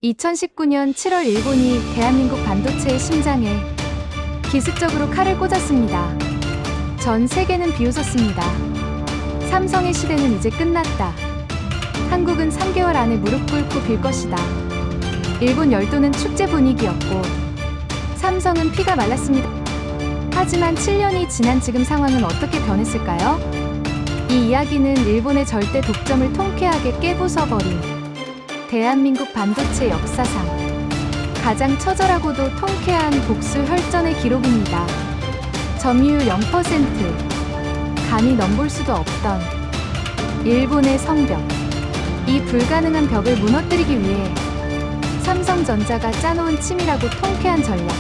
2019년 7월 일본이 대한민국 반도체의 심장에 기습적으로 칼을 꽂았습니다. 전 세계는 비웃었습니다. 삼성의 시대는 이제 끝났다. 한국은 3개월 안에 무릎 꿇고 빌 것이다. 일본 열도는 축제 분위기였고 삼성은 피가 말랐습니다. 하지만 7년이 지난 지금 상황은 어떻게 변했을까요? 이 이야기는 일본의 절대 독점을 통쾌하게 깨부숴버린 대한민국 반도체 역사상 가장 처절하고도 통쾌한 복수 혈전의 기록입니다. 점유율 0%, 감히 넘볼 수도 없던 일본의 성벽. 이 불가능한 벽을 무너뜨리기 위해 삼성전자가 짜놓은 치밀하고 통쾌한 전략,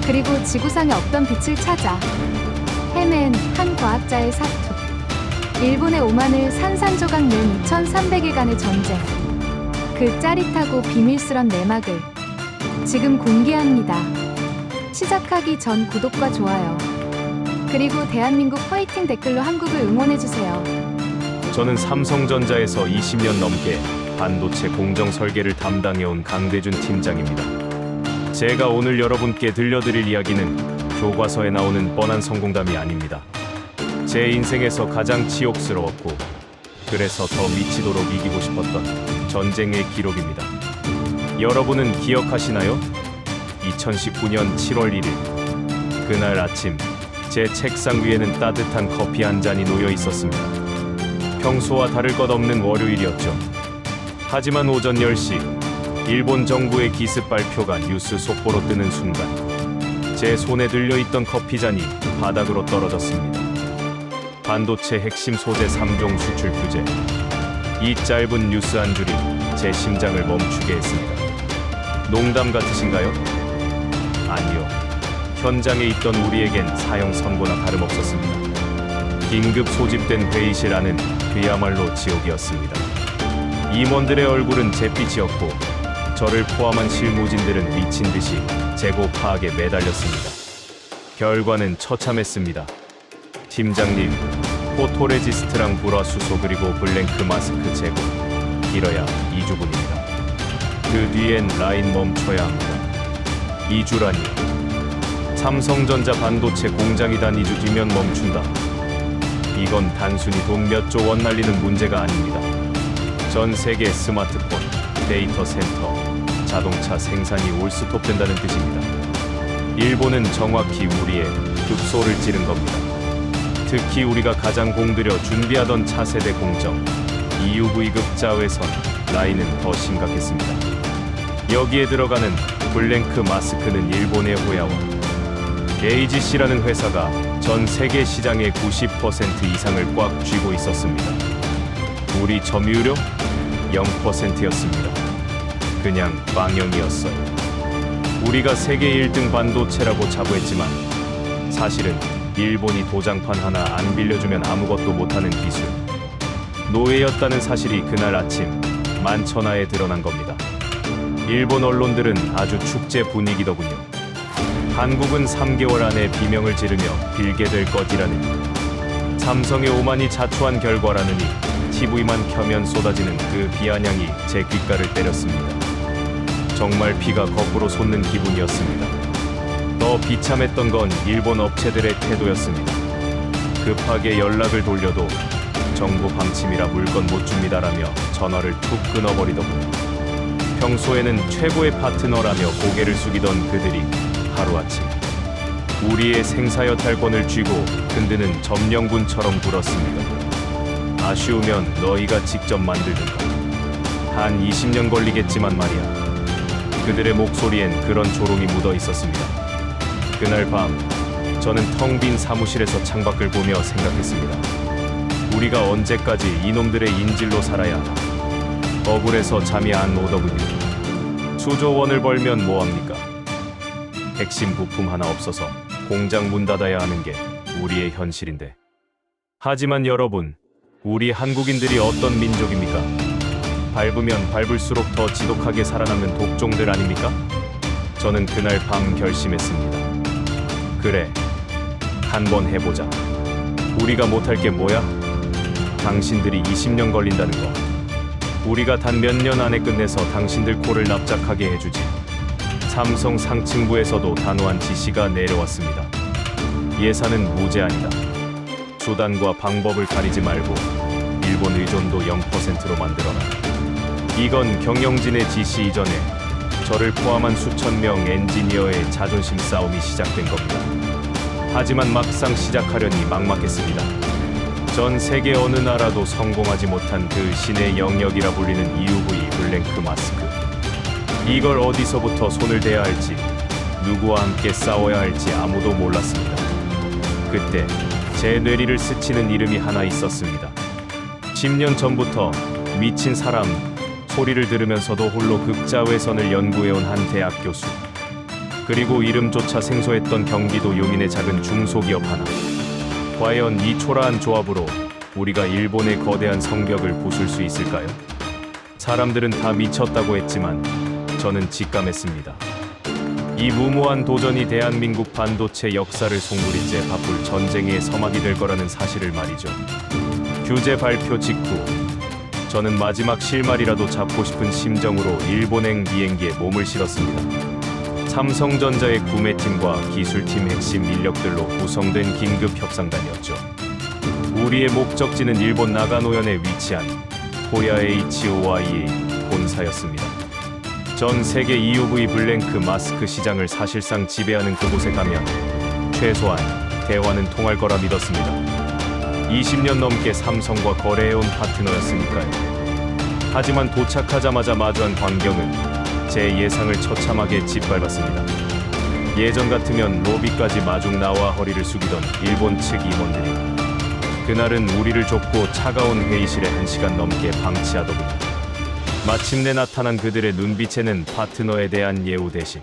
그리고 지구상에 없던 빛을 찾아 헤맨 한 과학자의 사투. 일본의 오만을 산산조각 낸 2300일간의 전쟁. 그 짜릿하고 비밀스런 내막을 지금 공개합니다. 시작하기 전 구독과 좋아요, 그리고 대한민국 화이팅 댓글로 한국을 응원해주세요. 저는 삼성전자에서 20년 넘게 반도체 공정 설계를 담당해온 강대준 팀장입니다. 제가 오늘 여러분께 들려드릴 이야기는 교과서에 나오는 뻔한 성공담이 아닙니다. 제 인생에서 가장 치욕스러웠고 그래서 더 미치도록 이기고 싶었던 전쟁의 기록입니다. 여러분은 기억하시나요? 2019년 7월 1일 그날 아침 제 책상 위에는 따뜻한 커피 한 잔이 놓여 있었습니다. 평소와 다를 것 없는 월요일이었죠. 하지만 오전 10시 일본 정부의 기습 발표가 뉴스 속보로 뜨는 순간 제 손에 들려있던 커피잔이 바닥으로 떨어졌습니다. 반도체 핵심 소재 3종 수출 규제. 이 짧은 뉴스 한 줄이 제 심장을 멈추게 했습니다. 농담 같으신가요? 아니요. 현장에 있던 우리에겐 사형 선고나 다름없었습니다. 긴급 소집된 회의실 안은 그야말로 지옥이었습니다. 임원들의 얼굴은 잿빛이었고 저를 포함한 실무진들은 미친 듯이 재고 파악에 매달렸습니다. 결과는 처참했습니다. 팀장님, 포토레지스트랑 불화수소 그리고 블랭크 마스크 재고, 길어야 2주분입니다. 그 뒤엔 라인 멈춰야 합니다. 2주라니요. 삼성전자 반도체 공장이 단 2주 뒤면 멈춘다. 이건 단순히 돈 몇 조 원 날리는 문제가 아닙니다. 전 세계 스마트폰, 데이터 센터, 자동차 생산이 올스톱된다는 뜻입니다. 일본은 정확히 우리의 급소를 찌른 겁니다. 특히 우리가 가장 공들여 준비하던 차세대 공정, EUV급 자외선 라인은 더 심각했습니다. 여기에 들어가는 블랭크 마스크는 일본의 호야와 AGC라는 회사가 전 세계 시장의 90% 이상을 꽉 쥐고 있었습니다. 우리 점유율 0%였습니다. 그냥 빵형이었어요. 우리가 세계 1등 반도체라고 자부했지만 사실은 일본이 도장판 하나 안 빌려주면 아무것도 못하는 기술 노예였다는 사실이 그날 아침 만천하에 드러난 겁니다. 일본 언론들은 아주 축제 분위기더군요. 한국은 3개월 안에 비명을 지르며 빌게 될 것이라느니, 삼성의 오만이 자초한 결과라느니 TV만 켜면 쏟아지는 그 비아냥이 제 귓가를 때렸습니다. 정말 피가 거꾸로 솟는 기분이었습니다. 더 비참했던 건 일본 업체들의 태도였습니다. 급하게 연락을 돌려도 정부 방침이라 물건 못 줍니다라며 전화를 툭 끊어버리더군요. 평소에는 최고의 파트너라며 고개를 숙이던 그들이 하루아침 우리의 생사여탈권을 쥐고 흔드는 점령군처럼 굴었습니다. 아쉬우면 너희가 직접 만들든가. 한 20년 걸리겠지만 말이야. 그들의 목소리엔 그런 조롱이 묻어 있었습니다. 그날 밤 저는 텅 빈 사무실에서 창밖을 보며 생각했습니다. 우리가 언제까지 이놈들의 인질로 살아야 하나. 억울해서 잠이 안 오더군요. 수조 원을 벌면 뭐합니까? 핵심 부품 하나 없어서 공장 문 닫아야 하는 게 우리의 현실인데. 하지만 여러분, 우리 한국인들이 어떤 민족입니까? 밟으면 밟을수록 더 지독하게 살아남는 독종들 아닙니까? 저는 그날 밤 결심했습니다. 그래, 한번 해보자. 우리가 못할 게 뭐야? 당신들이 20년 걸린다는 거. 우리가 단 몇 년 안에 끝내서 당신들 코를 납작하게 해주지. 삼성 상층부에서도 단호한 지시가 내려왔습니다. 예산은 무제한이다. 수단과 방법을 가리지 말고 일본 의존도 0%로 만들어라. 이건 경영진의 지시 이전에 저를 포함한 수천 명 엔지니어의 자존심 싸움이 시작된 겁니다. 하지만 막상 시작하려니 막막했습니다. 전 세계 어느 나라도 성공하지 못한 그 신의 영역이라 불리는 EUV 블랭크 마스크. 이걸 어디서부터 손을 대야 할지, 누구와 함께 싸워야 할지 아무도 몰랐습니다. 그때 제 뇌리를 스치는 이름이 하나 있었습니다. 10년 전부터 미친 사람 소리를 들으면서도 홀로 극자외선을 연구해온 한 대학 교수. 그리고 이름조차 생소했던 경기도 용인의 작은 중소기업 하나. 과연 이 초라한 조합으로 우리가 일본의 거대한 성벽을 부술 수 있을까요? 사람들은 다 미쳤다고 했지만 저는 직감했습니다. 이 무모한 도전이 대한민국 반도체 역사를 송두리째 바꿀 전쟁의 서막이 될 거라는 사실을 말이죠. 규제 발표 직후 저는 마지막 실마리라도 잡고 싶은 심정으로 일본행 비행기에 몸을 실었습니다. 삼성전자의 구매팀과 기술팀 핵심 인력들로 구성된 긴급 협상단이었죠. 우리의 목적지는 일본 나가노현에 위치한 호야 HOIA 본사였습니다. 전 세계 EUV 블랭크 마스크 시장을 사실상 지배하는 그곳에 가면 최소한 대화는 통할 거라 믿었습니다. 20년 넘게 삼성과 거래해온 파트너였으니까요. 하지만 도착하자마자 마주한 광경은 제 예상을 처참하게 짓밟았습니다. 예전 같으면 로비까지 마중 나와 허리를 숙이던 일본 측 임원들이 그날은 우리를 좁고 차가운 회의실에 1시간 넘게 방치하더군요. 마침내 나타난 그들의 눈빛에는 파트너에 대한 예우 대신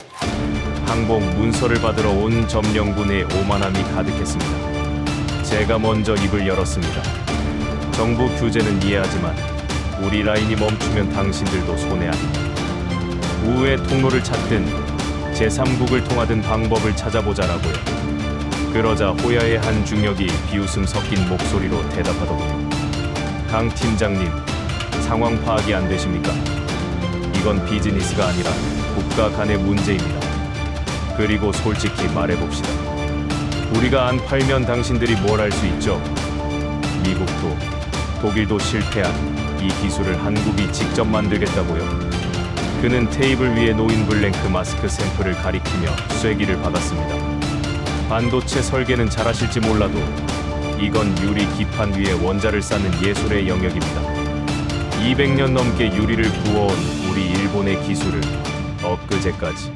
항복 문서를 받으러 온 점령군의 오만함이 가득했습니다. 제가 먼저 입을 열었습니다. 정부 규제는 이해하지만 우리 라인이 멈추면 당신들도 손해 아닙니다. 우회 통로를 찾든 제3국을 통하든 방법을 찾아보자라고요. 그러자 호야의 한 중역이 비웃음 섞인 목소리로 대답하더군요. 강 팀장님, 상황 파악이 안 되십니까? 이건 비즈니스가 아니라 국가 간의 문제입니다. 그리고 솔직히 말해봅시다. 우리가 안 팔면 당신들이 뭘 할 수 있죠? 미국도 독일도 실패한 이 기술을 한국이 직접 만들겠다고요? 그는 테이블 위에 놓인 블랭크 마스크 샘플을 가리키며 쐐기를 박았습니다. 반도체 설계는 잘하실지 몰라도 이건 유리 기판 위에 원자를 쌓는 예술의 영역입니다. 200년 넘게 유리를 구워온 우리 일본의 기술을 엊그제까지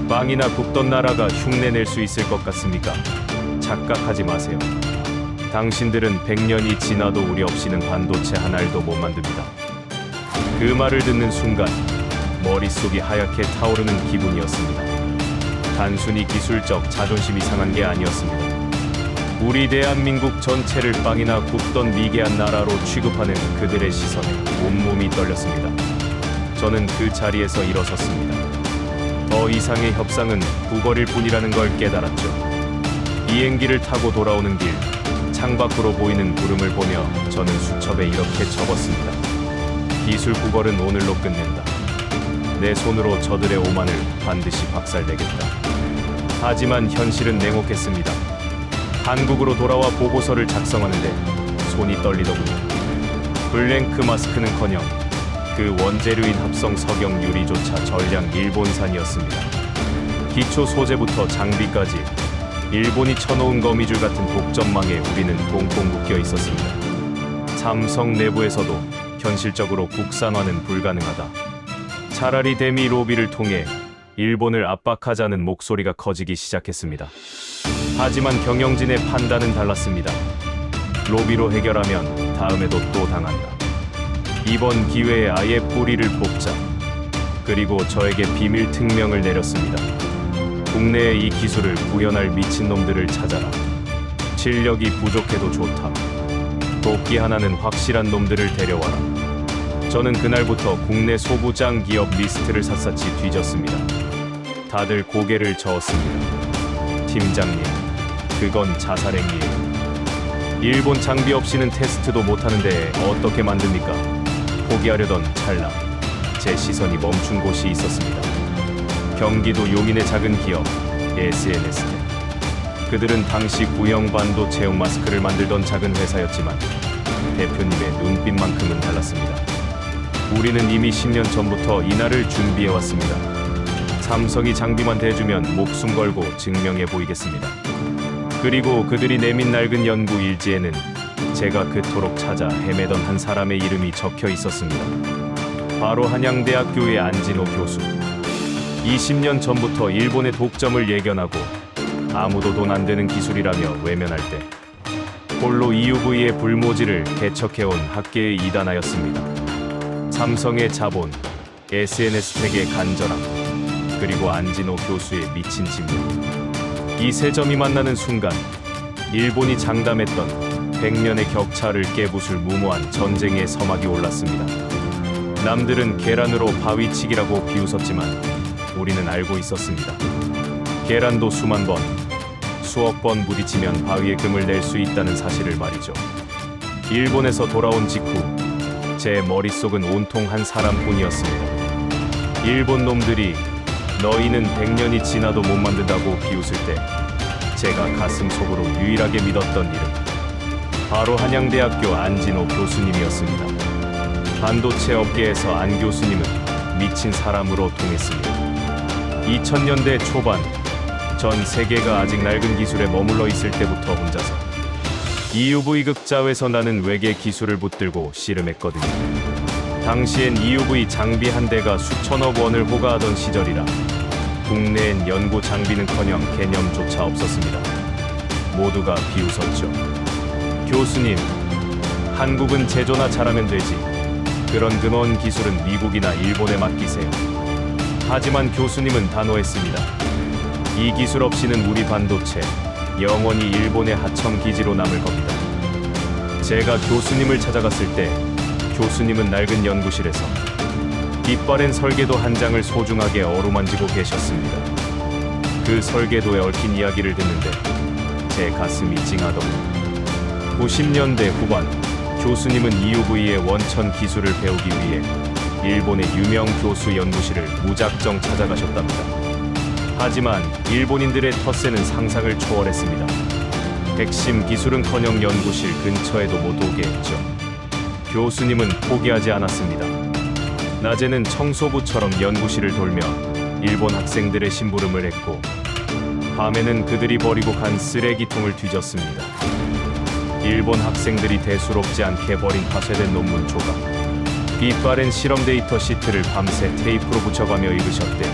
빵이나 굽던 나라가 흉내낼 수 있을 것 같습니까? 착각하지 마세요. 당신들은 100년이 지나도 우리 없이는 반도체 한 알도 못 만듭니다. 그 말을 듣는 순간 머릿속이 하얗게 타오르는 기분이었습니다. 단순히 기술적 자존심이 상한 게 아니었습니다. 우리 대한민국 전체를 빵이나 굽던 미개한 나라로 취급하는 그들의 시선에 온몸이 떨렸습니다. 저는 그 자리에서 일어섰습니다. 더 이상의 협상은 구걸일 뿐이라는 걸 깨달았죠. 비행기를 타고 돌아오는 길, 창밖으로 보이는 구름을 보며 저는 수첩에 이렇게 적었습니다. 기술 구걸은 오늘로 끝낸다. 내 손으로 저들의 오만을 반드시 박살내겠다. 하지만 현실은 냉혹했습니다. 한국으로 돌아와 보고서를 작성하는데 손이 떨리더군요. 블랭크 마스크는커녕 그 원재료인 합성 석영 유리조차 전량 일본산이었습니다. 기초 소재부터 장비까지 일본이 쳐놓은 거미줄 같은 독점망에 우리는 꽁꽁 묶여 있었습니다. 삼성 내부에서도 현실적으로 국산화는 불가능하다. 차라리 대미 로비를 통해 일본을 압박하자는 목소리가 커지기 시작했습니다. 하지만 경영진의 판단은 달랐습니다. 로비로 해결하면 다음에도 또 당한다. 이번 기회에 아예 뿌리를 뽑자. 그리고 저에게 비밀 특명을 내렸습니다. 국내에 이 기술을 구현할 미친놈들을 찾아라. 실력이 부족해도 좋다. 도끼 하나는 확실한 놈들을 데려와라. 저는 그날부터 국내 소부장 기업 리스트를 샅샅이 뒤졌습니다. 다들 고개를 저었습니다. 팀장님, 그건 자살행위예요. 일본 장비 없이는 테스트도 못하는데 어떻게 만듭니까? 포기하려던 찰나 제 시선이 멈춘 곳이 있었습니다. 경기도 용인의 작은 기업 SNS텍. 그들은 당시 구형 반도체용 마스크를 만들던 작은 회사였지만 대표님의 눈빛만큼은 달랐습니다. 우리는 이미 10년 전부터 이날을 준비해왔습니다. 삼성이 장비만 대주면 목숨 걸고 증명해 보이겠습니다. 그리고 그들이 내민 낡은 연구 일지에는 제가 그토록 찾아 헤매던 한 사람의 이름이 적혀 있었습니다. 바로 한양대학교의 안진호 교수. 20년 전부터 일본의 독점을 예견하고 아무도 돈 안 되는 기술이라며 외면할 때 홀로 EUV의 불모지를 개척해온 학계의 이단하였습니다. 삼성의 자본, SNS텍의 간절함, 그리고 안진호 교수의 미친 집념. 이 세 점이 만나는 순간 일본이 장담했던 100년의 격차를 깨부술 무모한 전쟁의 서막이 올랐습니다. 남들은 계란으로 바위치기라고 비웃었지만 우리는 알고 있었습니다. 계란도 수만 번, 수억 번 부딪히면 바위의 금을 낼 수 있다는 사실을 말이죠. 일본에서 돌아온 직후 제 머릿속은 온통 한 사람뿐이었습니다. 일본 놈들이 너희는 100년이 지나도 못 만든다고 비웃을 때 제가 가슴속으로 유일하게 믿었던 이름, 바로 한양대학교 안진호 교수님이었습니다. 반도체 업계에서 안 교수님은 미친 사람으로 통했습니다. 2000년대 초반 전 세계가 아직 낡은 기술에 머물러 있을 때부터 혼자서 EUV 극자회에서 나는 외계 기술을 붙들고 씨름했거든요. 당시엔 EUV 장비 한 대가 수천억 원을 호가하던 시절이라 국내엔 연구 장비는커녕 개념조차 없었습니다. 모두가 비웃었죠. 교수님, 한국은 제조나 잘하면 되지. 그런 근원 기술은 미국이나 일본에 맡기세요. 하지만 교수님은 단호했습니다. 이 기술 없이는 우리 반도체 영원히 일본의 하청 기지로 남을 겁니다. 제가 교수님을 찾아갔을 때 교수님은 낡은 연구실에서 빛바랜 설계도 한 장을 소중하게 어루만지고 계셨습니다. 그 설계도에 얽힌 이야기를 듣는데 제 가슴이 찡하더군요. 90년대 후반 교수님은 EUV의 원천 기술을 배우기 위해 일본의 유명 교수 연구실을 무작정 찾아가셨답니다. 하지만 일본인들의 텃세는 상상을 초월했습니다. 핵심 기술은커녕 연구실 근처에도 못 오게 했죠. 교수님은 포기하지 않았습니다. 낮에는 청소부처럼 연구실을 돌며 일본 학생들의 심부름을 했고 밤에는 그들이 버리고 간 쓰레기통을 뒤졌습니다. 일본 학생들이 대수롭지 않게 버린 파쇄된 논문 조각, 빛바랜 실험 데이터 시트를 밤새 테이프로 붙여가며 읽으셨대.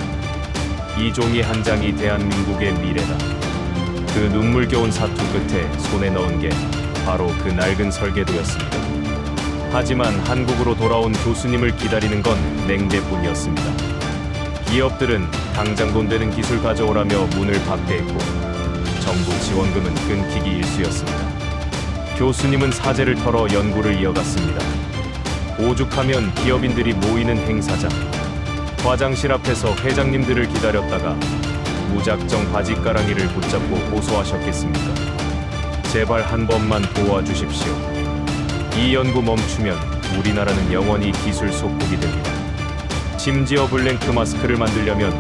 이 종이 한 장이 대한민국의 미래다. 그 눈물겨운 사투 끝에 손에 넣은 게 바로 그 낡은 설계도였습니다. 하지만 한국으로 돌아온 교수님을 기다리는 건 냉대뿐이었습니다. 기업들은 당장 돈 되는 기술 가져오라며 문을 박대했고 정부 지원금은 끊기기 일쑤였습니다. 교수님은 사재를 털어 연구를 이어갔습니다. 오죽하면 기업인들이 모이는 행사장, 화장실 앞에서 회장님들을 기다렸다가 무작정 바지가랑이를 붙잡고 호소하셨겠습니까? 제발 한 번만 도와주십시오. 이 연구 멈추면 우리나라는 영원히 기술 속국이 됩니다. 심지어 블랭크 마스크를 만들려면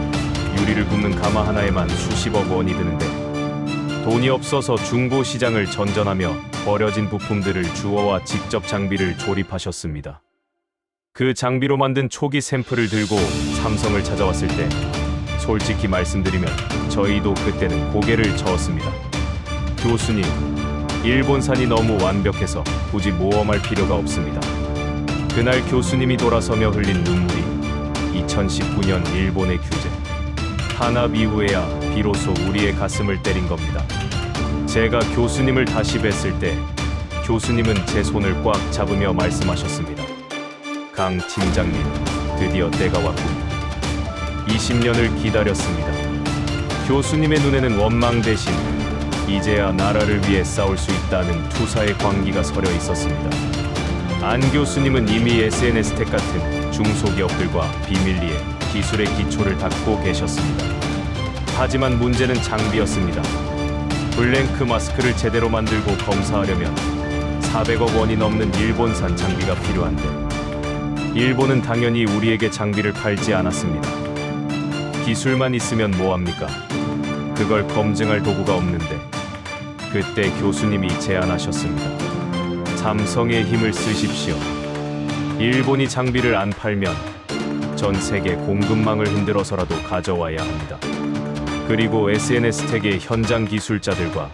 유리를 굽는 가마 하나에만 수십억 원이 드는데 돈이 없어서 중고 시장을 전전하며 버려진 부품들을 주워와 직접 장비를 조립하셨습니다. 그 장비로 만든 초기 샘플을 들고 삼성을 찾아왔을 때 솔직히 말씀드리면 저희도 그때는 고개를 저었습니다. 교수님, 일본산이 너무 완벽해서 굳이 모험할 필요가 없습니다. 그날 교수님이 돌아서며 흘린 눈물이 2019년 일본의 규제, 탄압 이후에야 비로소 우리의 가슴을 때린 겁니다. 제가 교수님을 다시 뵀을 때 교수님은 제 손을 꽉 잡으며 말씀하셨습니다. 강 팀장님, 드디어 때가 왔군요. 20년을 기다렸습니다. 교수님의 눈에는 원망 대신 이제야 나라를 위해 싸울 수 있다는 투사의 광기가 서려 있었습니다. 안 교수님은 이미 SNS텍 같은 중소기업들과 비밀리에 기술의 기초를 닦고 계셨습니다. 하지만 문제는 장비였습니다. 블랭크 마스크를 제대로 만들고 검사하려면 400억 원이 넘는 일본산 장비가 필요한데 일본은 당연히 우리에게 장비를 팔지 않았습니다. 기술만 있으면 뭐합니까? 그걸 검증할 도구가 없는데 그때 교수님이 제안하셨습니다. 삼성의 힘을 쓰십시오. 일본이 장비를 안 팔면 전 세계 공급망을 흔들어서라도 가져와야 합니다. 그리고 SNS텍의 현장 기술자들과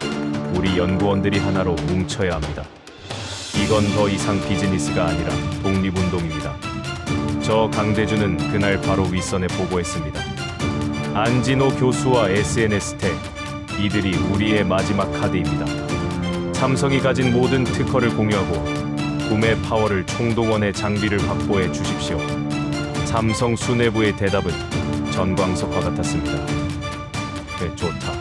우리 연구원들이 하나로 뭉쳐야 합니다. 이건 더 이상 비즈니스가 아니라 독립운동입니다. 저 강대준은 그날 바로 윗선에 보고했습니다. 안진호 교수와 SNS텍, 이들이 우리의 마지막 카드입니다. 삼성이 가진 모든 특허를 공유하고 구매 파워를 총동원해 장비를 확보해 주십시오. 삼성 수뇌부의 대답은 전광석과 같았습니다. 네, 좋다.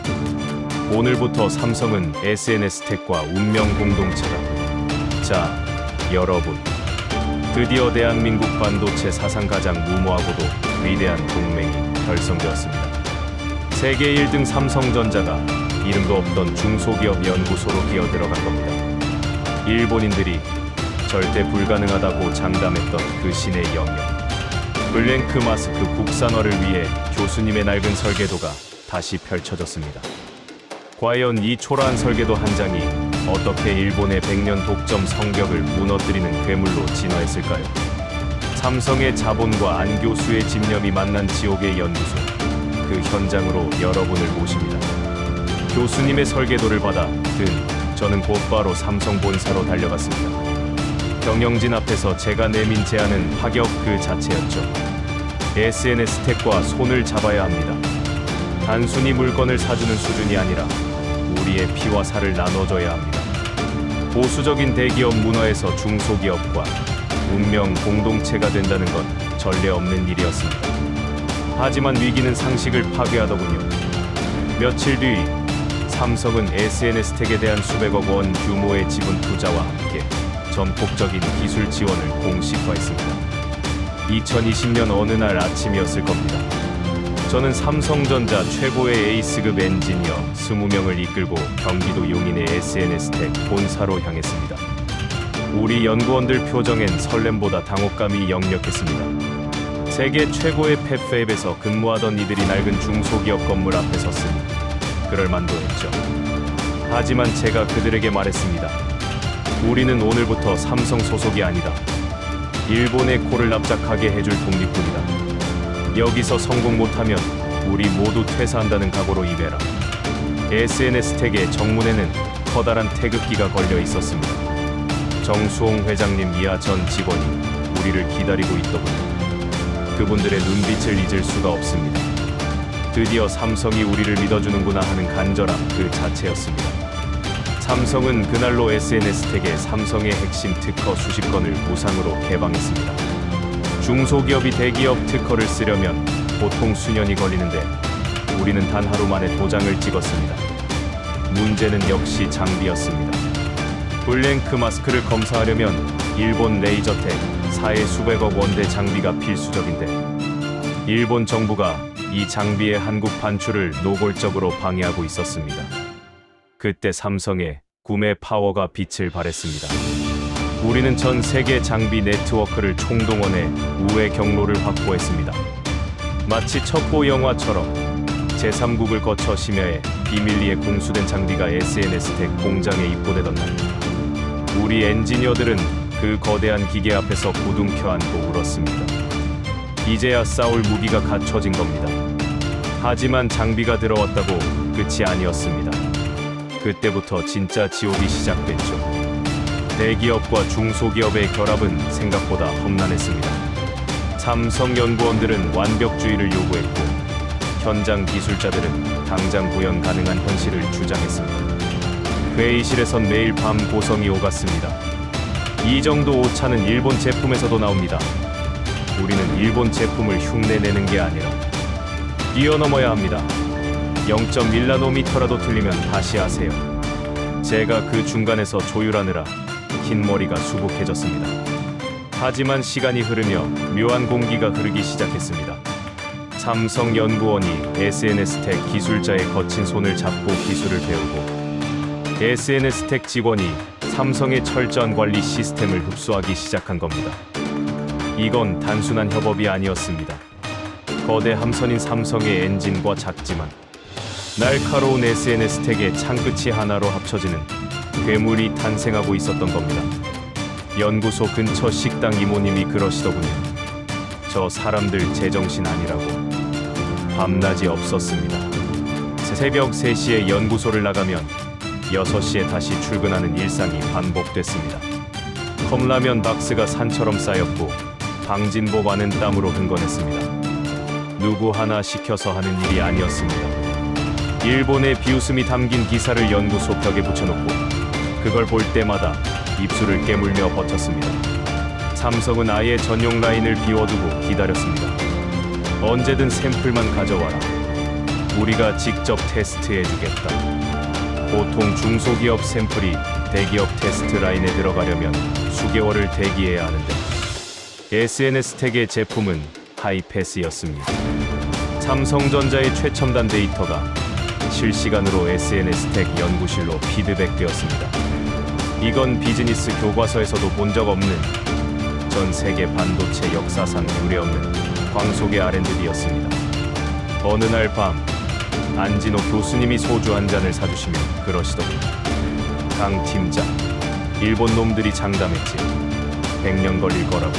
오늘부터 삼성은 SNS텍과 운명 공동체다. 자, 여러분. 드디어 대한민국 반도체 사상 가장 무모하고도 위대한 동맹이 결성되었습니다. 세계 1등 삼성전자가 이름도 없던 중소기업 연구소로 기어들어간 겁니다. 일본인들이 절대 불가능하다고 장담했던 그 신의 영역. 블랭크 마스크 국산화를 위해 교수님의 낡은 설계도가 다시 펼쳐졌습니다. 과연 이 초라한 설계도 한 장이 어떻게 일본의 100년 독점 성격을 무너뜨리는 괴물로 진화했을까요? 삼성의 자본과 안 교수의 집념이 만난 지옥의 연구소. 그 현장으로 여러분을 모십니다. 교수님의 설계도를 받아 저는 곧바로 삼성 본사로 달려갔습니다. 경영진 앞에서 제가 내민 제안은 파격 그 자체였죠. SNS텍과 손을 잡아야 합니다. 단순히 물건을 사주는 수준이 아니라 우리의 피와 살을 나눠줘야 합니다. 보수적인 대기업 문화에서 중소기업과 운명 공동체가 된다는 건 전례 없는 일이었습니다. 하지만 위기는 상식을 파괴하더군요. 며칠 뒤 삼성은 SNS텍에 대한 수백억 원 규모의 지분 투자와 함께 전폭적인 기술 지원을 공식화했습니다. 2020년 어느 날 아침이었을 겁니다. 저는 삼성전자 최고의 에이스급 엔지니어 20명을 이끌고 경기도 용인의 SNS텍 본사로 향했습니다. 우리 연구원들 표정엔 설렘보다 당혹감이 역력했습니다. 세계 최고의 팹팹에서 근무하던 이들이 낡은 중소기업 건물 앞에 섰으니 그럴만도 했죠. 하지만 제가 그들에게 말했습니다. 우리는 오늘부터 삼성 소속이 아니다. 일본의 코를 납작하게 해줄 독립군이다. 여기서 성공 못하면 우리 모두 퇴사한다는 각오로 임해라. SNS텍의 정문에는 커다란 태극기가 걸려 있었습니다. 정수홍 회장님 이하 전 직원이 우리를 기다리고 있더군요. 그분들의 눈빛을 잊을 수가 없습니다. 드디어 삼성이 우리를 믿어주는구나 하는 간절함 그 자체였습니다. 삼성은 그날로 SNS텍의 삼성의 핵심 특허 수십 건을 무상으로 개방했습니다. 중소기업이 대기업 특허를 쓰려면 보통 수년이 걸리는데 우리는 단 하루 만에 도장을 찍었습니다. 문제는 역시 장비였습니다. 블랭크 마스크를 검사하려면 일본 레이저텍 사의 수백억 원대 장비가 필수적인데 일본 정부가 이 장비의 한국 반출을 노골적으로 방해하고 있었습니다. 그때 삼성의 구매 파워가 빛을 발했습니다. 우리는 전 세계 장비 네트워크를 총동원해 우회 경로를 확보했습니다. 마치 첩보 영화처럼 제3국을 거쳐 심야에 비밀리에 공수된 장비가 SNS텍 공장에 입고되던 날, 우리 엔지니어들은 그 거대한 기계 앞에서 부둥켜 안고 울었습니다. 이제야 싸울 무기가 갖춰진 겁니다. 하지만 장비가 들어왔다고 끝이 아니었습니다. 그때부터 진짜 지옥이 시작됐죠. 대기업과 중소기업의 결합은 생각보다 험난했습니다. 삼성 연구원들은 완벽주의를 요구했고 현장 기술자들은 당장 구현 가능한 현실을 주장했습니다. 회의실에선 매일 밤 고성이 오갔습니다. 이 정도 오차는 일본 제품에서도 나옵니다. 우리는 일본 제품을 흉내내는 게 아니라 뛰어넘어야 합니다. 0.1나노미터라도 틀리면 다시 하세요. 제가 그 중간에서 조율하느라 흰머리가 수북해졌습니다. 하지만 시간이 흐르며 묘한 공기가 흐르기 시작했습니다. 삼성 연구원이 SNS텍 기술자의 거친 손을 잡고 기술을 배우고 SNS텍 직원이 삼성의 철저한 관리 시스템을 흡수하기 시작한 겁니다. 이건 단순한 협업이 아니었습니다. 거대 함선인 삼성의 엔진과 작지만 날카로운 SNS 택의 창끝이 하나로 합쳐지는 괴물이 탄생하고 있었던 겁니다. 연구소 근처 식당 이모님이 그러시더군요. 저 사람들 제정신 아니라고. 밤낮이 없었습니다. 새벽 3시에 연구소를 나가면 6시에 다시 출근하는 일상이 반복됐습니다. 컵라면 박스가 산처럼 쌓였고 방진복 안은 땀으로 흥건했습니다. 누구 하나 시켜서 하는 일이 아니었습니다. 일본의 비웃음이 담긴 기사를 연구소 벽에 붙여놓고 그걸 볼 때마다 입술을 깨물며 버텼습니다. 삼성은 아예 전용 라인을 비워두고 기다렸습니다. 언제든 샘플만 가져와라. 우리가 직접 테스트해주겠다. 보통 중소기업 샘플이 대기업 테스트 라인에 들어가려면 수개월을 대기해야 하는데 SNS 택의 제품은 하이패스였습니다. 삼성전자의 최첨단 데이터가 실시간으로 SNS 택 연구실로 피드백되었습니다. 이건 비즈니스 교과서에서도 본 적 없는 전 세계 반도체 역사상 유례없는 광속의 R&D였습니다. 어느 날 밤 안진호 교수님이 소주 한 잔을 사주시며 그러시더군요. 강 팀장, 일본 놈들이 장담했지. 100년 걸릴 거라고.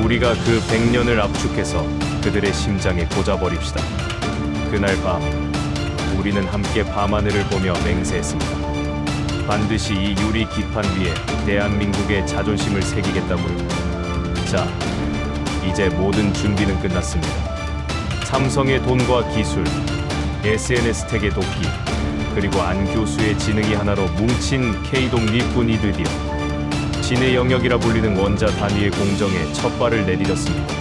우리가 그 100년을 압축해서 그들의 심장에 꽂아버립시다. 그날 밤 우리는 함께 밤하늘을 보며 맹세했습니다. 반드시 이 유리 기판 위에 대한민국의 자존심을 새기겠다고요. 자, 이제 모든 준비는 끝났습니다. 삼성의 돈과 기술, SNS 택의 도끼, 그리고 안 교수의 지능이 하나로 뭉친 K동 일꾼이 드디어 진의 영역이라 불리는 원자 단위의 공정에 첫 발을 내디뎠습니다.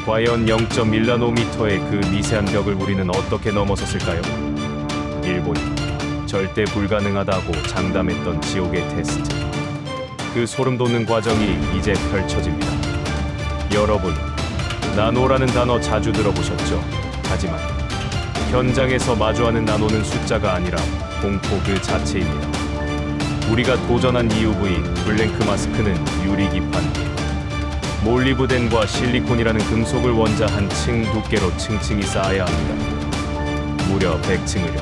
과연 0.1나노미터의 그 미세한 벽을 우리는 어떻게 넘어섰을까요? 일본이 절대 불가능하다고 장담했던 지옥의 테스트. 그 소름 돋는 과정이 이제 펼쳐집니다. 여러분, 나노라는 단어 자주 들어보셨죠? 하지만 현장에서 마주하는 나노는 숫자가 아니라 공포 그 자체입니다. 우리가 도전한 EUV 블랭크 마스크는 유리 기판 위에 몰리브덴과 실리콘이라는 금속을 원자 한 층 두께로 층층이 쌓아야 합니다. 무려 100층을요.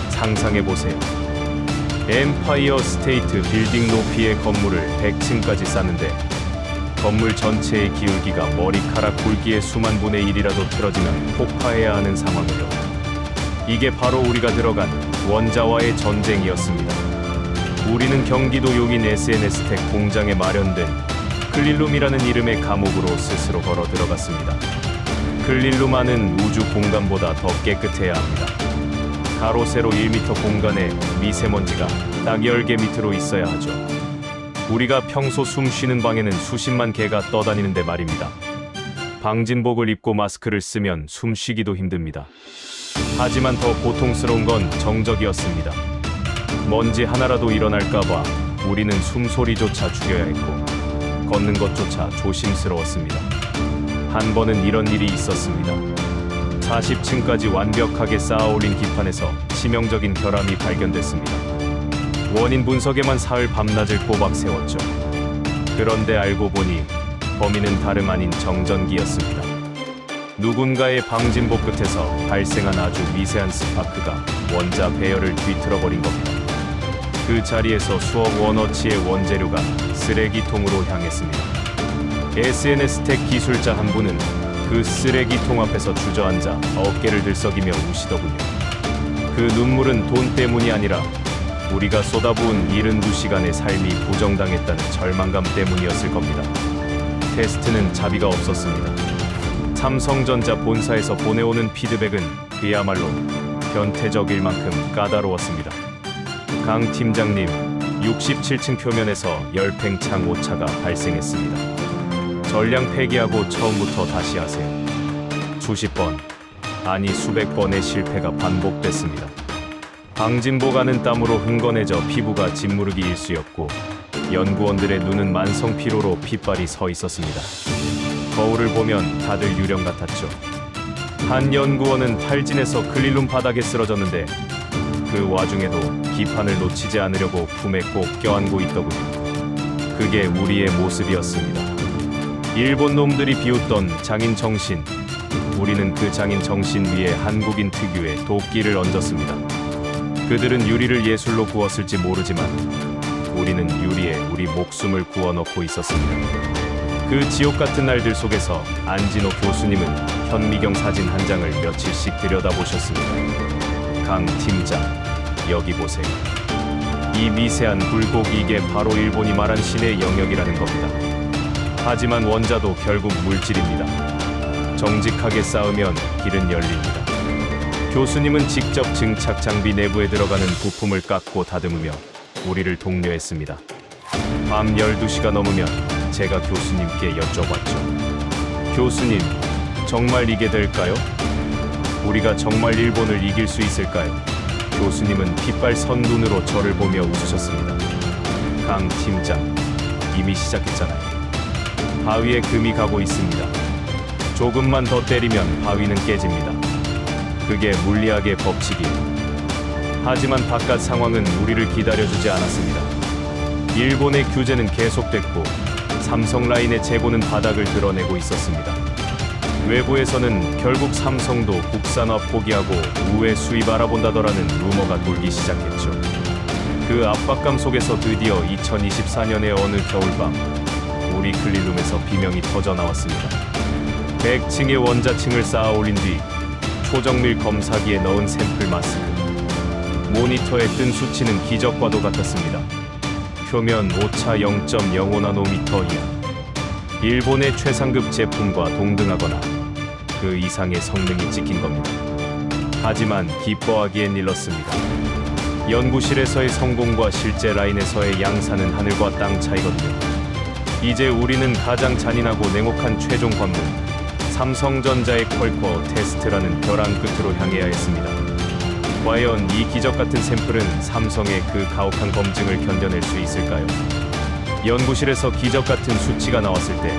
상상해보세요. 엠파이어 스테이트 빌딩 높이의 건물을 100층까지 쌓는데 건물 전체의 기울기가 머리카락 굵기의 수만 분의 1이라도 틀어지면 폭파해야 하는 상황이요. 이게 바로 우리가 들어간 원자와의 전쟁이었습니다. 우리는 경기도 용인 SNS 택 공장에 마련된 클릴룸이라는 이름의 감옥으로 스스로 걸어 들어갔습니다. 클릴룸 안은 우주 공간보다 더 깨끗해야 합니다. 가로 세로 1m 공간에 미세먼지가 딱 10개 밑으로 있어야 하죠. 우리가 평소 숨 쉬는 방에는 수십만 개가 떠다니는데 말입니다. 방진복을 입고 마스크를 쓰면 숨 쉬기도 힘듭니다. 하지만 더 고통스러운 건 정적이었습니다. 먼지 하나라도 일어날까봐 우리는 숨소리조차 죽여야 했고 걷는 것조차 조심스러웠습니다. 한 번은 이런 일이 있었습니다. 40층까지 완벽하게 쌓아올린 기판에서 치명적인 결함이 발견됐습니다. 원인 분석에만 사흘 밤낮을 꼬박 세웠죠. 그런데 알고 보니 범인은 다름 아닌 정전기였습니다. 누군가의 방진복 끝에서 발생한 아주 미세한 스파크가 원자 배열을 뒤틀어버린 겁니다. 그 자리에서 수억 원어치의 원재료가 쓰레기통으로 향했습니다. SNS 택 기술자 한 분은 그 쓰레기통 앞에서 주저앉아 어깨를 들썩이며 우시더군요. 그 눈물은 돈 때문이 아니라 우리가 쏟아부은 72시간의 삶이 부정당했다는 절망감 때문이었을 겁니다. 테스트는 자비가 없었습니다. 삼성전자 본사에서 보내오는 피드백은 그야말로 변태적일 만큼 까다로웠습니다. 강 팀장님, 67층 표면에서 열팽창 오차가 발생했습니다. 전량 폐기하고 처음부터 다시 하세요. 수십 번, 아니 수백 번의 실패가 반복됐습니다. 방진복 안은 땀으로 흥건해져 피부가 짓무르기 일쑤였고 연구원들의 눈은 만성 피로로 핏발이 서 있었습니다. 거울을 보면 다들 유령 같았죠. 한 연구원은 탈진해서 클릴룸 바닥에 쓰러졌는데 그 와중에도 기판을 놓치지 않으려고 품에 꼭 껴안고 있더군요. 그게 우리의 모습이었습니다. 일본 놈들이 비웃던 장인 정신. 우리는 그 장인 정신 위에 한국인 특유의 도끼를 얹었습니다. 그들은 유리를 예술로 구웠을지 모르지만 우리는 유리에 우리 목숨을 구워 넣고 있었습니다. 그 지옥 같은 날들 속에서 안진호 교수님은 현미경 사진 한 장을 며칠씩 들여다보셨습니다. 강 팀장, 여기 보세요. 이 미세한 굴곡, 이게 바로 일본이 말한 신의 영역이라는 겁니다. 하지만 원자도 결국 물질입니다. 정직하게 싸우면 길은 열립니다. 교수님은 직접 증착 장비 내부에 들어가는 부품을 깎고 다듬으며 우리를 독려했습니다. 밤 12시가 넘으면 제가 교수님께 여쭤봤죠. 교수님, 정말 이게 될까요? 우리가 정말 일본을 이길 수 있을까요? 교수님은 핏발선 눈으로 저를 보며 웃으셨습니다. 강 팀장, 이미 시작했잖아요. 바위에 금이 가고 있습니다. 조금만 더 때리면 바위는 깨집니다. 그게 물리학의 법칙이에요. 하지만 바깥 상황은 우리를 기다려주지 않았습니다. 일본의 규제는 계속됐고 삼성 라인의 재고는 바닥을 드러내고 있었습니다. 외부에서는 결국 삼성도 국산화 포기하고 우회 수입 알아본다더라는 루머가 돌기 시작했죠. 그 압박감 속에서 드디어 2024년의 어느 겨울밤, 우리 클린룸에서 비명이 터져 나왔습니다. 100층의 원자층을 쌓아 올린 뒤 초정밀 검사기에 넣은 샘플 마스크. 모니터에 뜬 수치는 기적과도 같았습니다. 표면 오차 0.05나노미터 이하. 일본의 최상급 제품과 동등하거나 그 이상의 성능이 찍힌 겁니다. 하지만 기뻐하기엔 일렀습니다. 연구실에서의 성공과 실제 라인에서의 양산은 하늘과 땅 차이거든요. 이제 우리는 가장 잔인하고 냉혹한 최종 관문, 삼성전자의 퀄코 테스트라는 벼랑 끝으로 향해야 했습니다. 과연 이 기적 같은 샘플은 삼성의 그 가혹한 검증을 견뎌낼 수 있을까요? 연구실에서 기적 같은 수치가 나왔을 때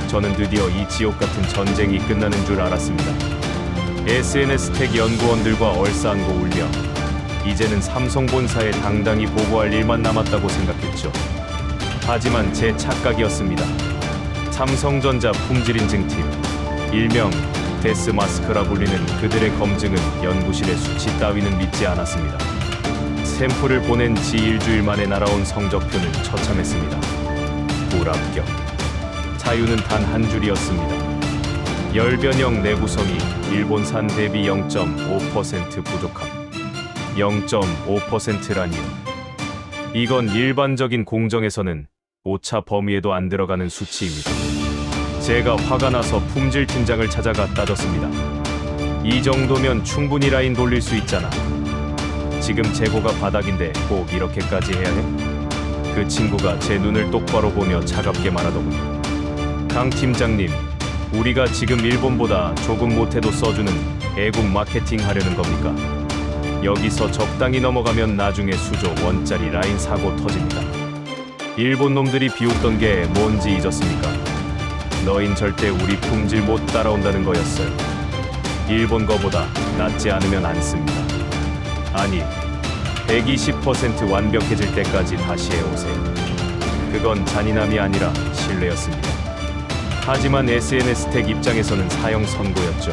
저는 드디어 이 지옥 같은 전쟁이 끝나는 줄 알았습니다. SNS 텍 연구원들과 얼싸안고 울며 이제는 삼성 본사에 당당히 보고할 일만 남았다고 생각했죠. 하지만 제 착각이었습니다. 삼성전자 품질인증팀, 일명 데스마스크라 불리는 그들의 검증은 연구실의 수치 따위는 믿지 않았습니다. 샘플을 보낸 지 일주일 만에 날아온 성적표는 처참했습니다. 불합격. 자유는 단 한 줄이었습니다. 열변형 내구성이 일본산 대비 0.5% 부족함. 0.5%라니요. 이건 일반적인 공정에서는 오차 범위에도 안 들어가는 수치입니다. 제가 화가 나서 품질 팀장을 찾아가 따졌습니다. 이 정도면 충분히 라인 돌릴 수 있잖아. 지금 재고가 바닥인데 꼭 이렇게까지 해야 해? 그 친구가 제 눈을 똑바로 보며 차갑게 말하더군요. 강 팀장님, 우리가 지금 일본보다 조금 못해도 써주는 애국 마케팅 하려는 겁니까? 여기서 적당히 넘어가면 나중에 수조 원짜리 라인 사고 터집니다. 일본 놈들이 비웃던 게 뭔지 잊었습니까? 너흰 절대 우리 품질 못 따라온다는 거였어요. 일본 거보다 낫지 않으면 안 씁니다. 아니, 120% 완벽해질 때까지 다시 해오세요. 그건 잔인함이 아니라 신뢰였습니다. 하지만 SNS 텍 입장에서는 사형 선고였죠.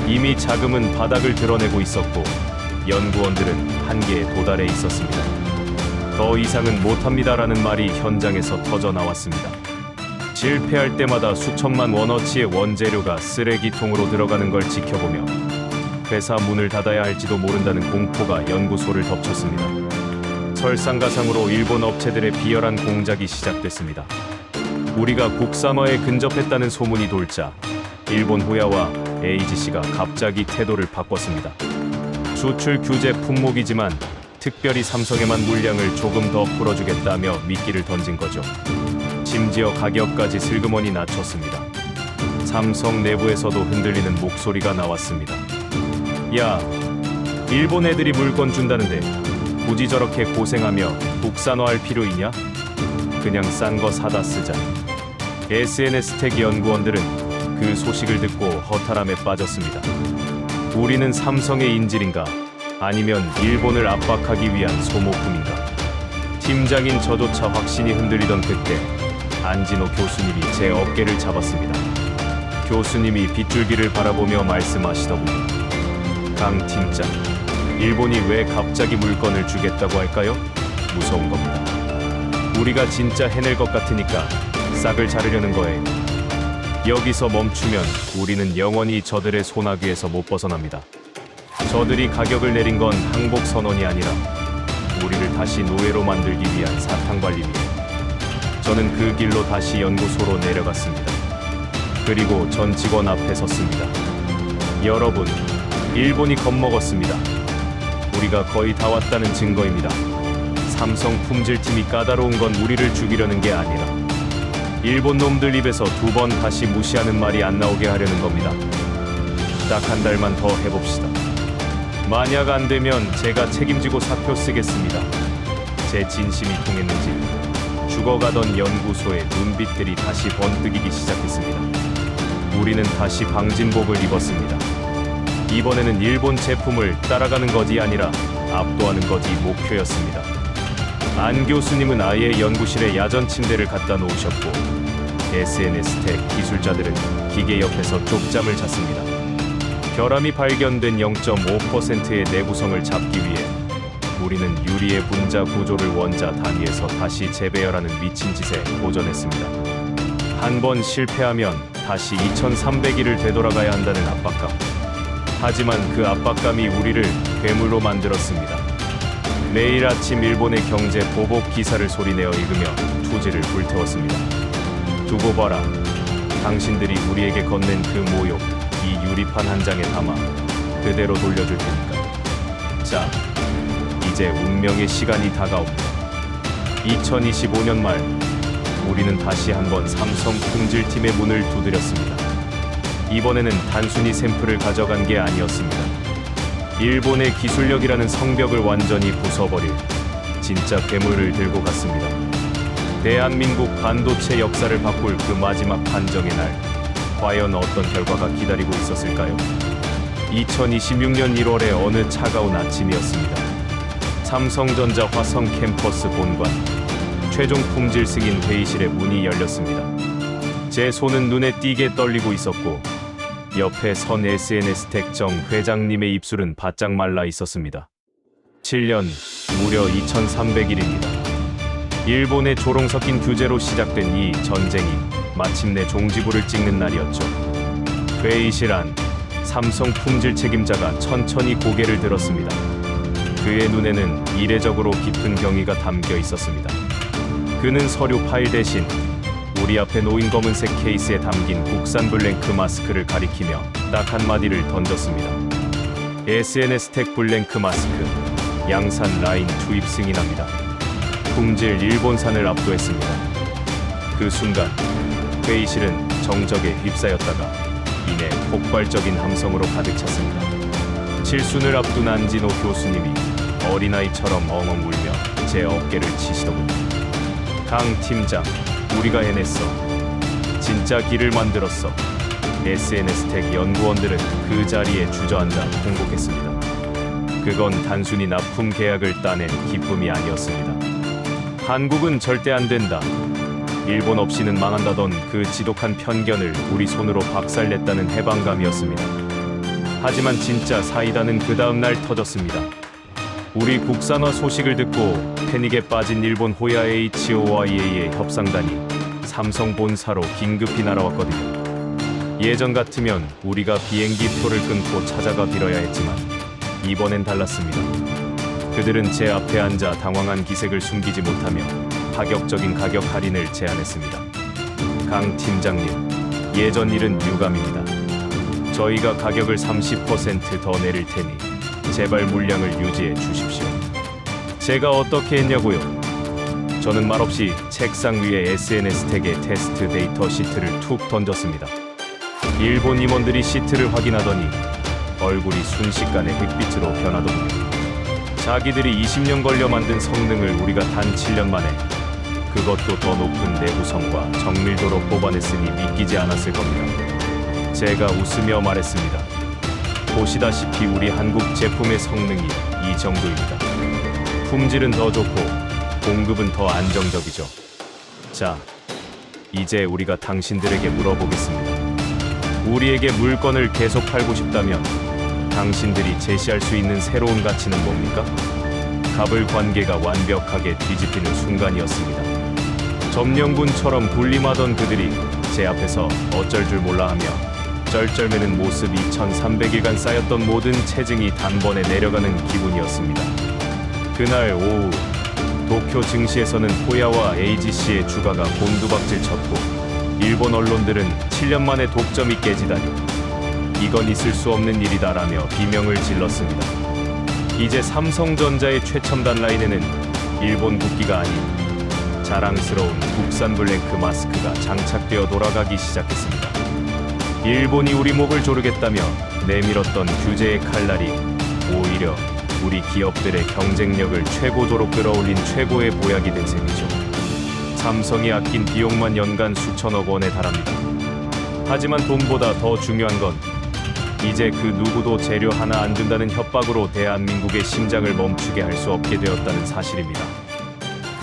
이미 자금은 바닥을 드러내고 있었고 연구원들은 한계에 도달해 있었습니다. 더 이상은 못합니다라는 말이 현장에서 터져 나왔습니다. 실패할 때마다 수천만 원어치의 원재료가 쓰레기통으로 들어가는 걸 지켜보며 회사 문을 닫아야 할지도 모른다는 공포가 연구소를 덮쳤습니다. 설상가상으로 일본 업체들의 비열한 공작이 시작됐습니다. 우리가 국산화에 근접했다는 소문이 돌자 일본 후야와 AGC가 갑자기 태도를 바꿨습니다. 수출 규제 품목이지만 특별히 삼성에만 물량을 조금 더 풀어주겠다며 미끼를 던진 거죠. 심지어 가격까지 슬그머니 낮췄습니다. 삼성 내부에서도 흔들리는 목소리가 나왔습니다. 야, 일본 애들이 물건 준다는데 굳이 저렇게 고생하며 국산화할 필요 있냐? 그냥 싼 거 사다 쓰자. SNS 텍 연구원들은 그 소식을 듣고 허탈함에 빠졌습니다. 우리는 삼성의 인질인가? 아니면 일본을 압박하기 위한 소모품인가? 팀장인 저조차 확신이 흔들리던 그때 안진호 교수님이 제 어깨를 잡았습니다. 교수님이 빗줄기를 바라보며 말씀하시더군요. 강 팀장, 일본이 왜 갑자기 물건을 주겠다고 할까요? 무서운 겁니다. 우리가 진짜 해낼 것 같으니까 싹을 자르려는 거예요. 여기서 멈추면 우리는 영원히 저들의 소나귀에서 못 벗어납니다. 저들이 가격을 내린 건 항복 선언이 아니라 우리를 다시 노예로 만들기 위한 사탕발림이에요. 저는 그 길로 다시 연구소로 내려갔습니다. 그리고 전 직원 앞에 섰습니다. 여러분, 일본이 겁먹었습니다. 우리가 거의 다 왔다는 증거입니다. 삼성 품질팀이 까다로운 건 우리를 죽이려는 게 아니라 일본 놈들 입에서 두 번 다시 무시하는 말이 안 나오게 하려는 겁니다. 딱 한 달만 더 해봅시다. 만약 안 되면 제가 책임지고 사표 쓰겠습니다. 제 진심이 통했는지 죽어가던 연구소의 눈빛들이 다시 번뜩이기 시작했습니다. 우리는 다시 방진복을 입었습니다. 이번에는 일본 제품을 따라가는 것이 아니라 압도하는 것이 목표였습니다. 안 교수님은 아예 연구실에 야전 침대를 갖다 놓으셨고 SNS 텍 기술자들은 기계 옆에서 쪽잠을 잤습니다. 결함이 발견된 0.5%의 내구성을 잡기 위해 우리는 유리의 분자 구조를 원자 단위에서 다시 재배열하는 미친 짓에 도전했습니다. 한 번 실패하면 다시 2300일을 되돌아가야 한다는 압박감. 하지만 그 압박감이 우리를 괴물로 만들었습니다. 매일 아침 일본의 경제 보복 기사를 소리내어 읽으며 투지를 불태웠습니다. 두고 봐라. 당신들이 우리에게 건넨 그 모욕, 이 유리판 한 장에 담아 그대로 돌려줄 테니까. 자, 이제 운명의 시간이 다가옵니다. 2025년 말 우리는 다시 한번 삼성 품질팀의 문을 두드렸습니다. 이번에는 단순히 샘플을 가져간 게 아니었습니다. 일본의 기술력이라는 성벽을 완전히 부숴버릴 진짜 괴물을 들고 갔습니다. 대한민국 반도체 역사를 바꿀 그 마지막 판정의 날, 과연 어떤 결과가 기다리고 있었을까요? 2026년 1월의 어느 차가운 아침이었습니다. 삼성전자 화성 캠퍼스 본관 최종 품질 승인 회의실의 문이 열렸습니다. 제 손은 눈에 띄게 떨리고 있었고 옆에 선 SNS 텍정 회장님의 입술은 바짝 말라 있었습니다. 7년, 무려 2300일입니다. 일본의 조롱 섞인 규제로 시작된 이 전쟁이 마침내 종지부를 찍는 날이었죠. 회의실 안 삼성 품질 책임자가 천천히 고개를 들었습니다. 그의 눈에는 이례적으로 깊은 경의가 담겨 있었습니다. 그는 서류 파일 대신 우리 앞에 놓인 검은색 케이스에 담긴 국산 블랭크 마스크를 가리키며 딱 한마디를 던졌습니다. SNS 텍 블랭크 마스크, 양산 라인 투입 승인합니다. 품질 일본산을 압도했습니다. 그 순간 회의실은 정적에 휩싸였다가 이내 폭발적인 함성으로 가득 찼습니다. 칠순을 앞둔 안진호 교수님이 어린아이처럼 엉엉 울며 제 어깨를 치시더군요. 강 팀장, 우리가 해냈어. 진짜 길을 만들었어. SNS 텍 연구원들은 그 자리에 주저앉아 통곡했습니다. 그건 단순히 납품 계약을 따낸 기쁨이 아니었습니다. 한국은 절대 안 된다. 일본 없이는 망한다던 그 지독한 편견을 우리 손으로 박살냈다는 해방감이었습니다. 하지만 진짜 사이다는 그 다음 날 터졌습니다. 우리 국산화 소식을 듣고 패닉에 빠진 일본 호야 HOIA의 협상단이 삼성 본사로 긴급히 날아왔거든요. 예전 같으면 우리가 비행기 표를 끊고 찾아가 빌어야 했지만 이번엔 달랐습니다. 그들은 제 앞에 앉아 당황한 기색을 숨기지 못하며 파격적인 가격 할인을 제안했습니다. 강 팀장님, 예전 일은 유감입니다. 저희가 가격을 30% 더 내릴 테니 제발 물량을 유지해 주십시오. 제가 어떻게 했냐고요? 저는 말없이 책상 위에 SNS 텍의 테스트 데이터 시트를 툭 던졌습니다. 일본 임원들이 시트를 확인하더니 얼굴이 순식간에 흑빛으로 변하더군요. 자기들이 20년 걸려 만든 성능을 우리가 단 7년 만에, 그것도 더 높은 내구성과 정밀도로 뽑아냈으니 믿기지 않았을 겁니다. 제가 웃으며 말했습니다. 보시다시피 우리 한국 제품의 성능이 이 정도입니다. 품질은 더 좋고 공급은 더 안정적이죠. 자, 이제 우리가 당신들에게 물어보겠습니다. 우리에게 물건을 계속 팔고 싶다면 당신들이 제시할 수 있는 새로운 가치는 뭡니까? 갑을 관계가 완벽하게 뒤집히는 순간이었습니다. 점령군처럼 군림하던 그들이 제 앞에서 어쩔 줄 몰라 하며 쩔쩔매는 모습. 2300일간 쌓였던 모든 체증이 단번에 내려가는 기분이었습니다. 그날 오후 도쿄 증시에서는 호야와 AGC의 주가가 곤두박질 쳤고 일본 언론들은 7년 만에 독점이 깨지다니 이건 있을 수 없는 일이다라며 비명을 질렀습니다. 이제 삼성전자의 최첨단 라인에는 일본 국기가 아닌 자랑스러운 국산 블랭크 마스크가 장착되어 돌아가기 시작했습니다. 일본이 우리 목을 조르겠다며 내밀었던 규제의 칼날이 오히려 우리 기업들의 경쟁력을 최고조로 끌어올린 최고의 보약이 된 셈이죠. 삼성이 아낀 비용만 연간 수천억 원에 달합니다. 하지만 돈보다 더 중요한 건 이제 그 누구도 재료 하나 안 준다는 협박으로 대한민국의 심장을 멈추게 할 수 없게 되었다는 사실입니다.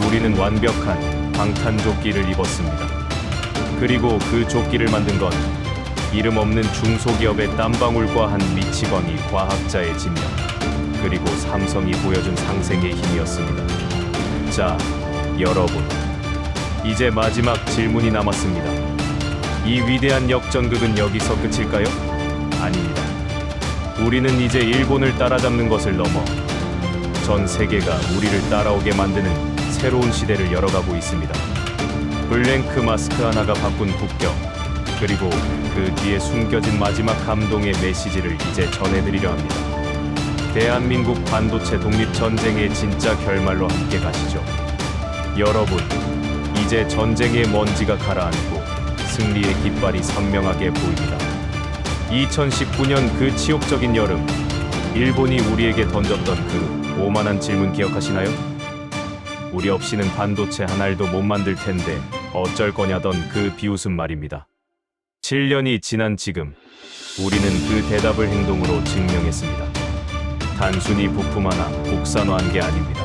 우리는 완벽한 방탄조끼를 입었습니다. 그리고 그 조끼를 만든 건 이름 없는 중소기업의 땀방울과 한 미치광이 과학자의 집념, 그리고 삼성이 보여준 상생의 힘이었습니다. 자, 여러분, 이제 마지막 질문이 남았습니다. 이 위대한 역전극은 여기서 끝일까요? 아닙니다. 우리는 이제 일본을 따라잡는 것을 넘어 전 세계가 우리를 따라오게 만드는 새로운 시대를 열어가고 있습니다. 블랭크 마스크 하나가 바꾼 국경, 그리고 그 뒤에 숨겨진 마지막 감동의 메시지를 이제 전해드리려 합니다. 대한민국 반도체 독립전쟁의 진짜 결말로 함께 가시죠. 여러분, 이제 전쟁의 먼지가 가라앉고 승리의 깃발이 선명하게 보입니다. 2019년 그 치욕적인 여름, 일본이 우리에게 던졌던 그 오만한 질문 기억하시나요? 우리 없이는 반도체 한 알도 못 만들 텐데 어쩔 거냐던 그 비웃음 말입니다. 7년이 지난 지금, 우리는 그 대답을 행동으로 증명했습니다. 단순히 부품 하나 국산화한 게 아닙니다.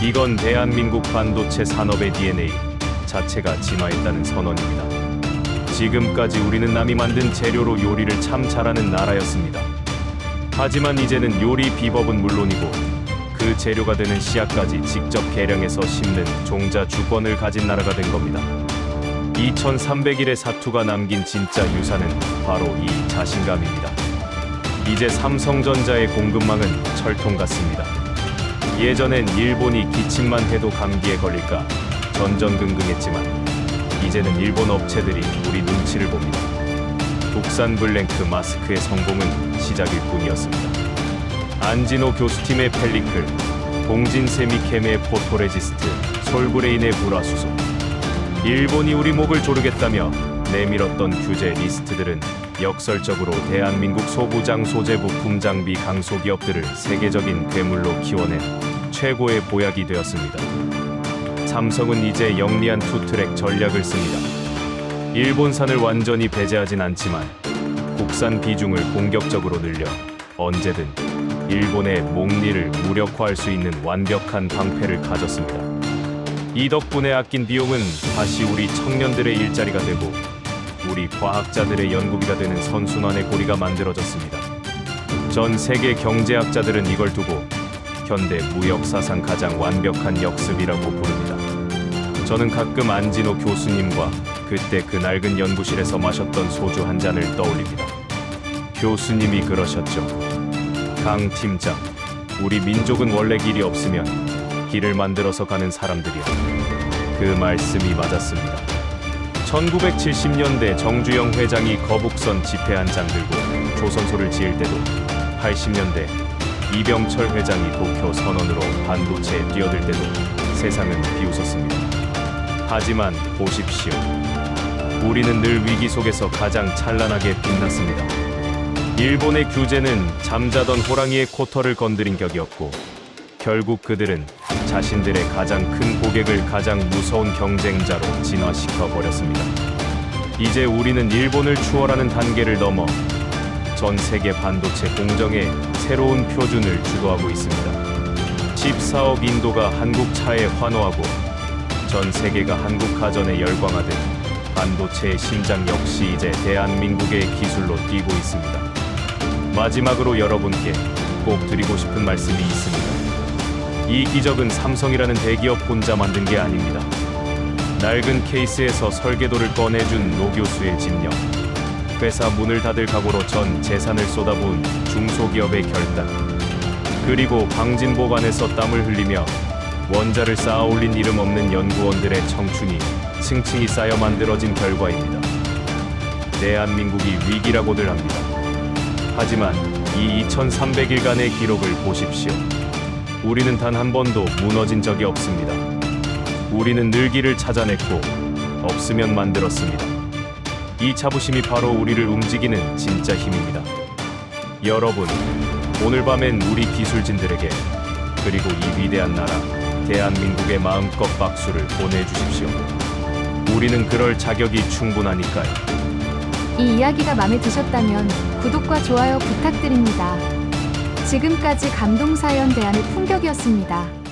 이건 대한민국 반도체 산업의 DNA 자체가 진화했다는 선언입니다. 지금까지 우리는 남이 만든 재료로 요리를 참 잘하는 나라였습니다. 하지만 이제는 요리 비법은 물론이고 그 재료가 되는 씨앗까지 직접 개량해서 심는 종자 주권을 가진 나라가 된 겁니다. 2300일의 사투가 남긴 진짜 유산은 바로 이 자신감입니다. 이제 삼성전자의 공급망은 철통 같습니다. 예전엔 일본이 기침만 해도 감기에 걸릴까 전전긍긍했지만 이제는 일본 업체들이 우리 눈치를 봅니다. 국산 블랭크 마스크의 성공은 시작일 뿐이었습니다. 안진호 교수팀의 펠리클, 동진 세미캠의 포토레지스트, 솔브레인의 불화수소, 일본이 우리 목을 조르겠다며 내밀었던 규제 리스트들은 역설적으로 대한민국 소부장 소재 부품 장비 강소기업들을 세계적인 괴물로 키워낸 최고의 보약이 되었습니다. 삼성은 이제 영리한 투트랙 전략을 씁니다. 일본산을 완전히 배제하진 않지만 국산 비중을 공격적으로 늘려 언제든 일본의 목리를 무력화할 수 있는 완벽한 방패를 가졌습니다. 이 덕분에 아낀 비용은 다시 우리 청년들의 일자리가 되고 우리 과학자들의 연구비가 되는 선순환의 고리가 만들어졌습니다. 전 세계 경제학자들은 이걸 두고 현대 무역사상 가장 완벽한 역습이라고 부릅니다. 저는 가끔 안진호 교수님과 그때 그 낡은 연구실에서 마셨던 소주 한 잔을 떠올립니다. 교수님이 그러셨죠. 강 팀장, 우리 민족은 원래 길이 없으면 길을 만들어서 가는 사람들이요. 그 말씀이 맞았습니다. 1970년대 정주영 회장이 거북선 지폐 한 장 들고 조선소를 지을 때도 80년대 이병철 회장이 도쿄 선언으로 반도체에 뛰어들 때도 세상은 비웃었습니다. 하지만 보십시오. 우리는 늘 위기 속에서 가장 찬란하게 빛났습니다. 일본의 규제는 잠자던 호랑이의 코털을 건드린 격이었고 결국 그들은 자신들의 가장 큰 고객을 가장 무서운 경쟁자로 진화시켜 버렸습니다. 이제 우리는 일본을 추월하는 단계를 넘어 전 세계 반도체 공정의 새로운 표준을 주도하고 있습니다. 14억 인도가 한국 차에 환호하고 전 세계가 한국 가전에 열광하듯 반도체의 심장 역시 이제 대한민국의 기술로 뛰고 있습니다. 마지막으로 여러분께 꼭 드리고 싶은 말씀이 있습니다. 이 기적은 삼성이라는 대기업 혼자 만든 게 아닙니다. 낡은 케이스에서 설계도를 꺼내준 노 교수의 집념, 회사 문을 닫을 각오로 전 재산을 쏟아부은 중소기업의 결단, 그리고 방진보관에서 땀을 흘리며 원자를 쌓아 올린 이름 없는 연구원들의 청춘이 층층이 쌓여 만들어진 결과입니다. 대한민국이 위기라고들 합니다. 하지만 이 2300일간의 기록을 보십시오. 우리는 단 한 번도 무너진 적이 없습니다. 우리는 늘 길을 찾아냈고 없으면 만들었습니다. 이 자부심이 바로 우리를 움직이는 진짜 힘입니다. 여러분, 오늘 밤엔 우리 기술진들에게, 그리고 이 위대한 나라 대한민국에 마음껏 박수를 보내주십시오. 우리는 그럴 자격이 충분하니까요. 이 이야기가 마음에 드셨다면 구독과 좋아요 부탁드립니다. 지금까지 감동사연 대한의 품격이었습니다.